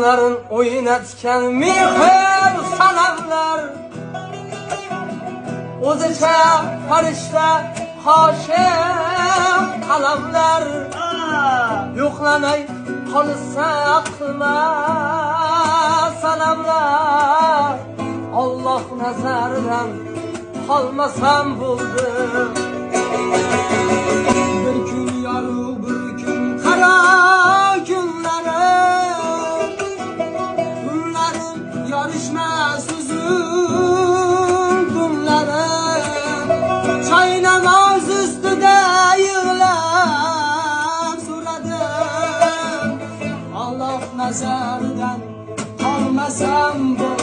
Onların oynatgan mehr sanamlar o'zicha farishta hoshim qalamlar yo'qlamay qolsa aqlma sanamlar Alloh nazaridan qolmasam bo'ldi bir kun yorug' bir kun qaro kunlarim yorishmas uzun kunlarim chaynamaz ustida yig'lab so'radim Alloh nazaridan qolmasam bo'ldi